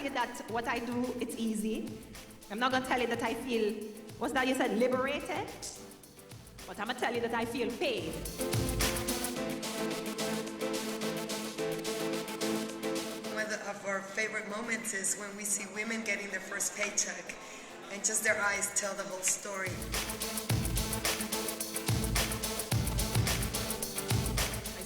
tell you that what I do, it's easy. I'm not going to tell you that I feel, what's that you said, liberated? But I'm going to tell you that I feel paid. One of our favorite moments is when we see women getting their first paycheck and just their eyes tell the whole story.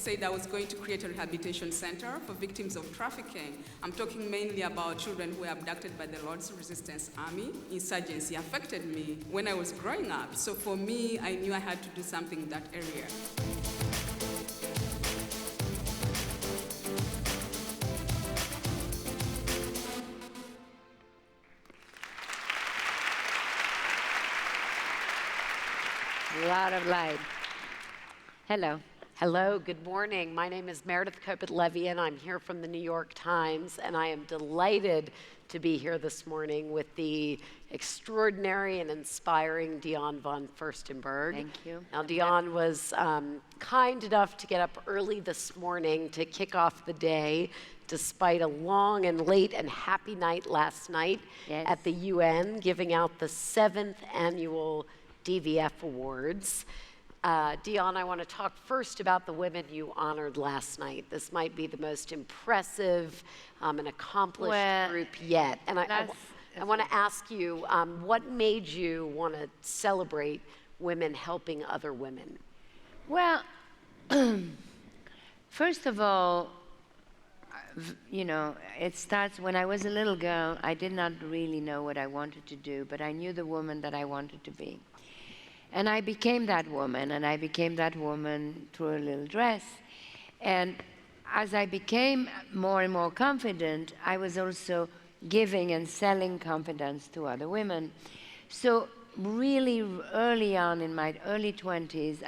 Said I was going to create a rehabilitation center for victims of trafficking. I'm talking mainly about children who were abducted by the Lord's Resistance Army. Insurgency affected me when I was growing up. So for me, I knew I had to do something in that area. A lot of light. Hello. Hello, good morning. My name is Meredith Kopit-Levy, and I'm here from the New York Times, and I am delighted to be here this morning with the extraordinary and inspiring Diane von Furstenberg. Thank you. Now, Diane was kind enough to get up early this morning to kick off the day, despite a long and late and happy night last night at the UN, giving out the 7th annual DVF Awards. Diane, I want to talk first about the women you honored last night. This might be the most impressive and accomplished group yet. And I want to ask you, what made you want to celebrate women helping other women? Well, first of all, you know, it starts when I was a little girl. I did not really know what I wanted to do, but I knew the woman that I wanted to be. And I became that woman, and I became that woman through a little dress. And as I became more and more confident, I was also giving and selling confidence to other women. So really early on in my early 20s,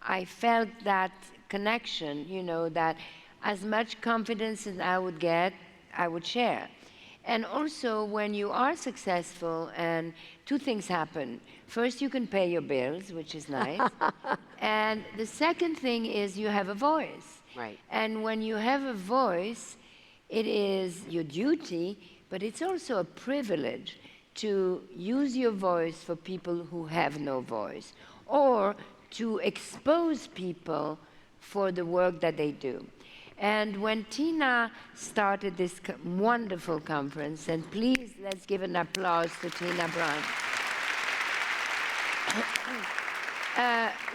I felt that connection, you know, that as much confidence as I would get, I would share. And also, when you are successful, and two things happen. First, you can pay your bills, which is nice. And the second thing is you have a voice. Right. And when you have a voice, it is your duty, but it's also a privilege to use your voice for people who have no voice, or to expose people for the work that they do. And when Tina started this wonderful conference, and please let's give an applause to Tina Brown.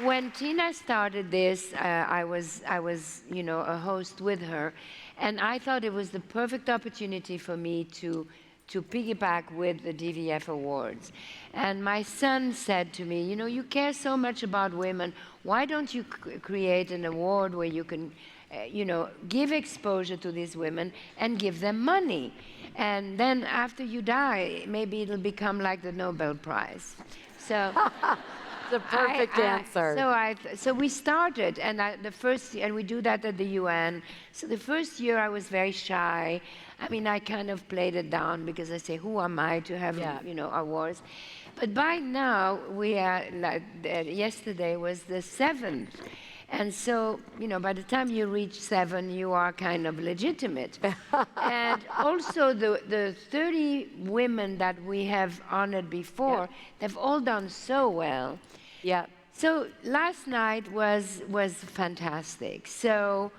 When Tina started this, I was, you know, a host with her, and I thought it was the perfect opportunity for me to piggyback with the DVF Awards. And my son said to me, you know, you care so much about women, why don't you create an award where you can you know, give exposure to these women and give them money. And then after you die, maybe it'll become like the Nobel Prize. So the perfect answer. So we started, and and we do that at the UN. So the first year I was very shy. I mean, I kind of played it down because I say, who am I to have, you know, awards? But by now, we are, like, yesterday was the 7th. And so, you know, by the time you reach 7, you are kind of legitimate. And also the 30 women that we have honored before, they've all done so well. Yeah. So last night was fantastic. So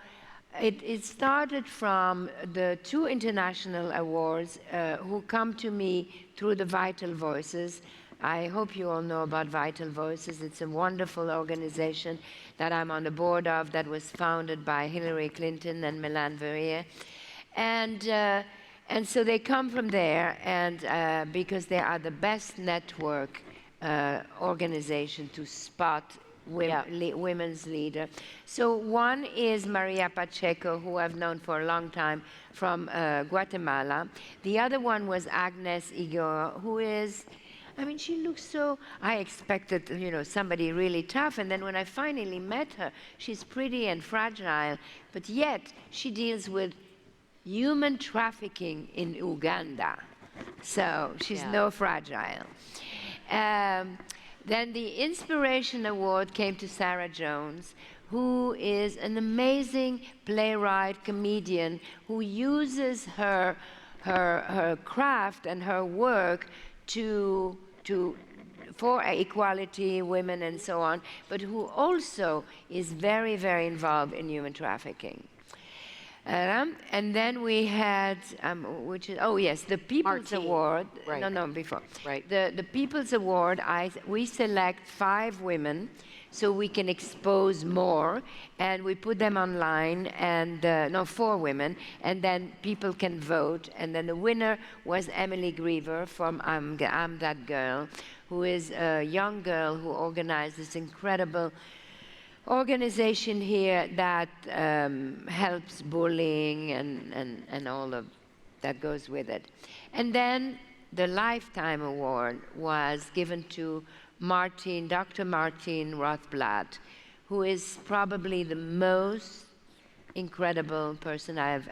it started from the 2 international awards who come to me through the Vital Voices. I hope you all know about Vital Voices. It's a wonderful organization that I'm on the board of, that was founded by Hillary Clinton and Melanne Verrier. And so they come from there, and because they are the best network organization to spot women's leader. So one is Maria Pacheco, who I've known for a long time, from Guatemala. The other one was Agnes Igor, who is, I mean, she looks so, I expected, you know, somebody really tough, and then when I finally met her, she's pretty and fragile, but yet she deals with human trafficking in Uganda. So she's no fragile. Then the Inspiration Award came to Sarah Jones, who is an amazing playwright, comedian, who uses her her craft and her work for equality, women, and so on, but who also is very, very involved in human trafficking. And then we had, which is, oh yes, the People's Martine. Award. Right. No, before. Right. The People's Award, we select 5 women so we can expose more, and we put them online, and, no, 4 women, and then people can vote. And then the winner was Emily Griever from I'm That Girl, who is a young girl who organized this incredible organization here that helps bullying and all of that goes with it. And then the Lifetime Award was given to Dr. Martine Rothblatt, who is probably the most incredible person I've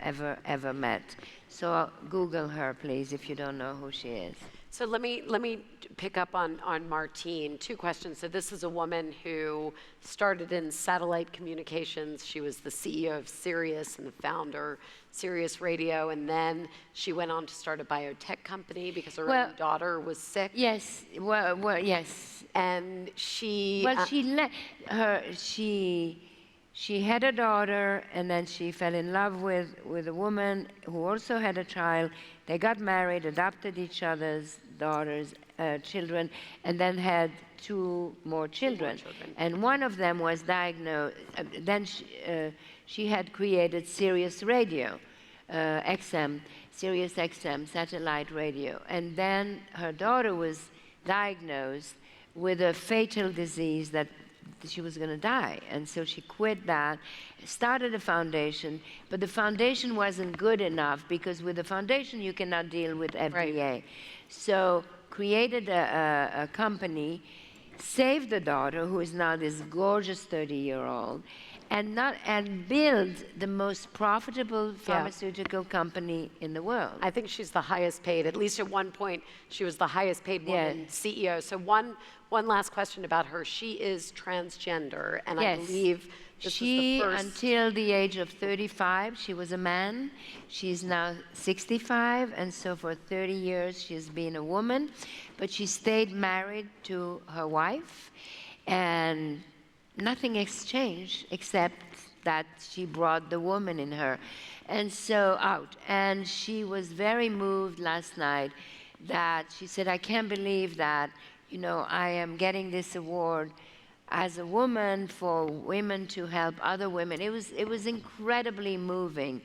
ever met. So Google her, please, if you don't know who she is. So let me pick up on Martine. 2 questions. So this is a woman who started in satellite communications. She was the CEO of Sirius and the founder Sirius Radio, and then she went on to start a biotech company because her own daughter was sick. Yes. Well, yes. And she. Well, she had a daughter, and then she fell in love with a woman who also had a child. They got married, adopted each other's daughters, children, and then had 2 more children. And one of them was diagnosed. Then she had created Sirius Radio, Sirius XM, satellite radio. And then her daughter was diagnosed with a fatal disease that she was going to die. And so she quit that, started a foundation, but the foundation wasn't good enough because with the foundation you cannot deal with FDA. Right. So created a company, saved the daughter, who is now this gorgeous 30-year-old, and build the most profitable pharmaceutical company in the world. I think she's the highest paid. At least at one point, she was the highest paid woman CEO. So one last question about her. She is transgender, and I believe this was the first. Until the age of 35, she was a man. She's now 65, and so for 30 years she's been a woman, but she stayed married to her wife, and nothing has changed except that she brought the woman in her, and so out. And she was very moved last night that she said, I can't believe that, you know, I am getting this award as a woman for women to help other women. It was incredibly moving.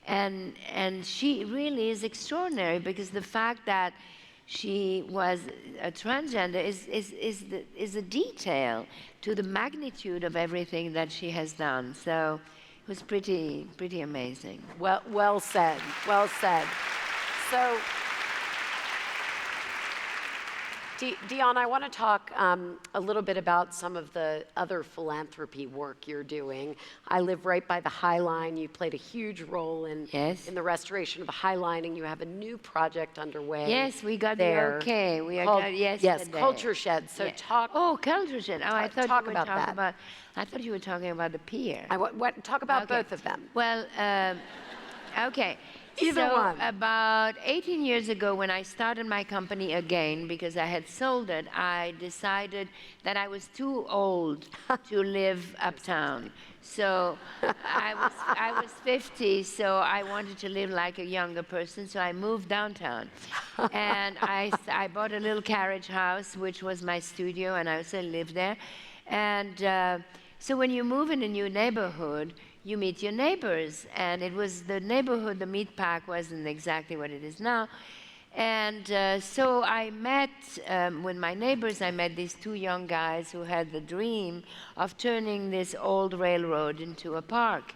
And she really is extraordinary because the fact that she was a transgender is a detail to the magnitude of everything that she has done. So it was pretty amazing. Well said. Well said. So, Diane, I want to talk a little bit about some of the other philanthropy work you're doing. I live right by the High Line. You played a huge role in the restoration of the High Line, and you have a new project underway. Yes, we got the okay. We got yesterday. Yes, Culture Shed. So talk. Oh, Culture Shed. Oh, I thought talk you were about talking that. I thought you were talking about the pier. Talk about both of them. Well, okay. Either one. About 18 years ago, when I started my company again, because I had sold it, I decided that I was too old to live uptown. So I was 50, so I wanted to live like a younger person, so I moved downtown. And I bought a little carriage house, which was my studio, and I also lived there. And so when you move in a new neighborhood, you meet your neighbors, and it was the neighborhood, the meat pack wasn't exactly what it is now. And so I met, with my neighbors, I met these 2 young guys who had the dream of turning this old railroad into a park.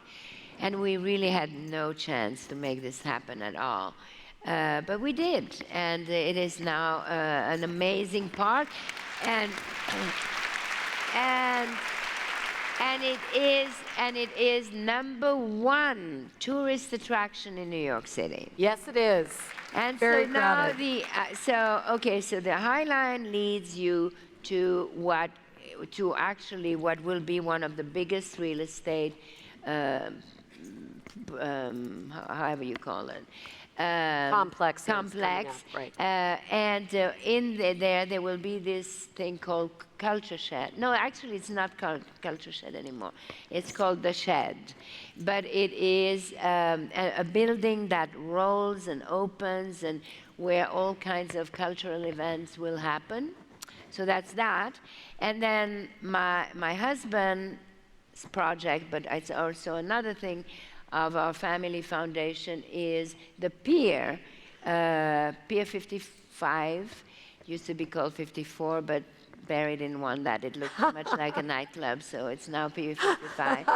And we really had no chance to make this happen at all. But we did, and it is now an amazing park. And it is number 1 tourist attraction in New York City. Yes, it is. And very so now crowded. so the High Line leads you to actually what will be one of the biggest real estate however you call it. Complexes coming Complex. up, right. And there will be this thing called Culture Shed. No, actually, it's not called Culture Shed anymore. It's called The Shed. But it is a building that rolls and opens and where all kinds of cultural events will happen. So that's that. And then my husband's project, but it's also another thing of our family foundation, is the Pier, Pier 55, used to be called 54, but buried in one that it looked too much like a nightclub, so it's now Pier 55.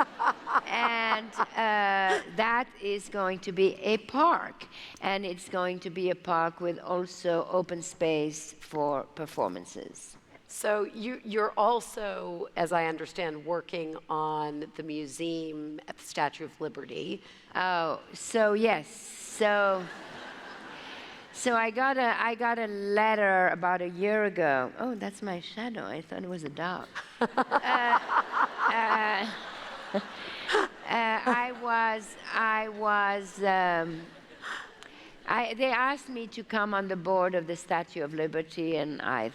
And that is going to be a park, and it's going to be a park with also open space for performances. So you're also, as I understand, working on the museum at the Statue of Liberty. Oh, so yes. So I got a letter about a year ago. Oh, that's my shadow. I thought it was a dog. They asked me to come on the board of the Statue of Liberty, and I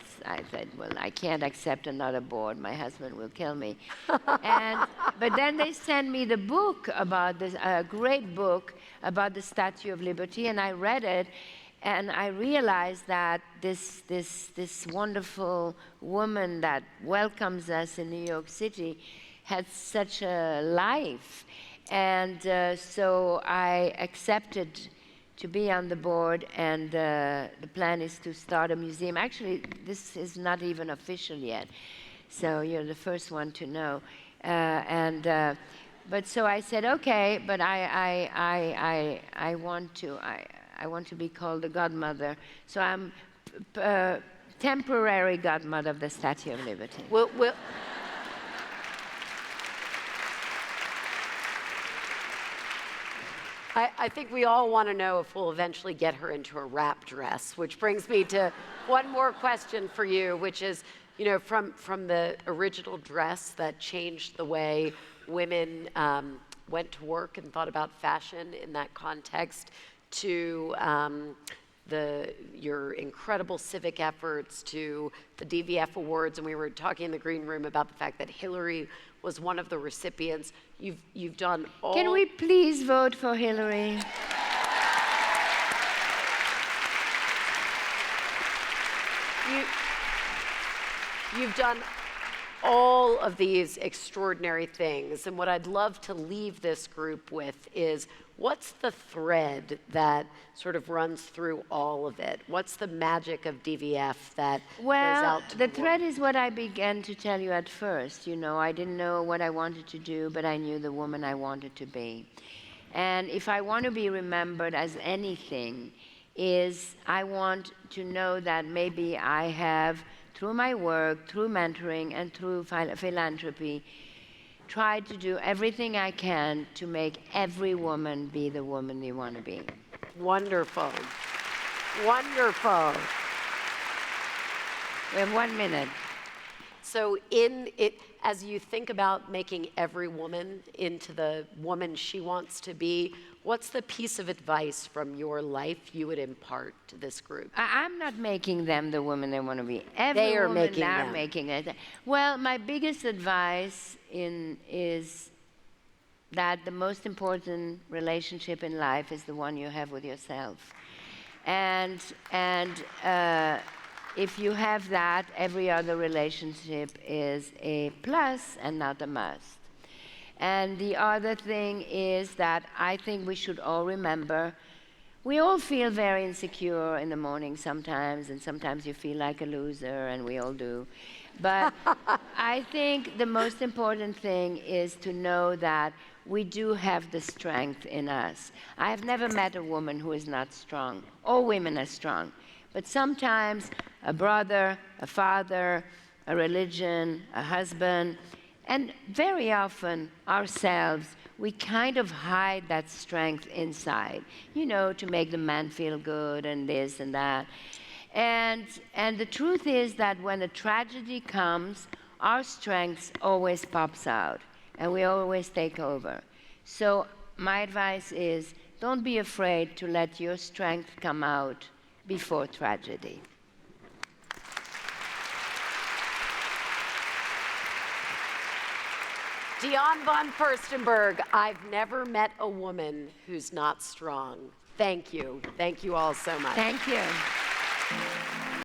said, well, I can't accept another board. My husband will kill me. But then they sent me the book about this, a great book about the Statue of Liberty, and I read it, and I realized that this wonderful woman that welcomes us in New York City had such a life. And so I accepted to be on the board, and the plan is to start a museum. Actually, this is not even official yet, so you're the first one to know. But so I said, okay, but I want to be called the godmother. So I'm temporary godmother of the Statue of Liberty. Well, I think we all want to know if we'll eventually get her into a wrap dress, which brings me to one more question for you, which is, you know, from the original dress that changed the way women went to work and thought about fashion in that context, to your incredible civic efforts, to the DVF Awards, and we were talking in the green room about the fact that Hillary was one of the recipients. You've done all... Can we please vote for Hillary? You've done all of these extraordinary things, and what I'd love to leave this group with is, what's the thread that sort of runs through all of it? What's the magic of DVF that goes out to the thread is what I began to tell you at first. You know, I didn't know what I wanted to do, but I knew the woman I wanted to be. And if I want to be remembered as anything, I want to know that maybe I have, through my work, through mentoring, and through philanthropy, tried to do everything I can to make every woman be the woman they want to be. Wonderful. Wonderful. We have 1 minute. So as you think about making every woman into the woman she wants to be, what's the piece of advice from your life you would impart to this group? I'm not making them the woman they want to be. They are making them. They are making it. Well, my biggest advice is that the most important relationship in life is the one you have with yourself. And if you have that, every other relationship is a plus and not a must. And the other thing is that I think we should all remember, we all feel very insecure in the morning sometimes, and sometimes you feel like a loser, and we all do. But I think the most important thing is to know that we do have the strength in us. I have never met a woman who is not strong. All women are strong. But sometimes a brother, a father, a religion, a husband, and very often ourselves, we kind of hide that strength inside, you know, to make the man feel good and this and that. And the truth is that when a tragedy comes, our strength always pops out, and we always take over. So my advice is don't be afraid to let your strength come out before tragedy. Diane von Furstenberg, I've never met a woman who's not strong. Thank you. Thank you all so much. Thank you.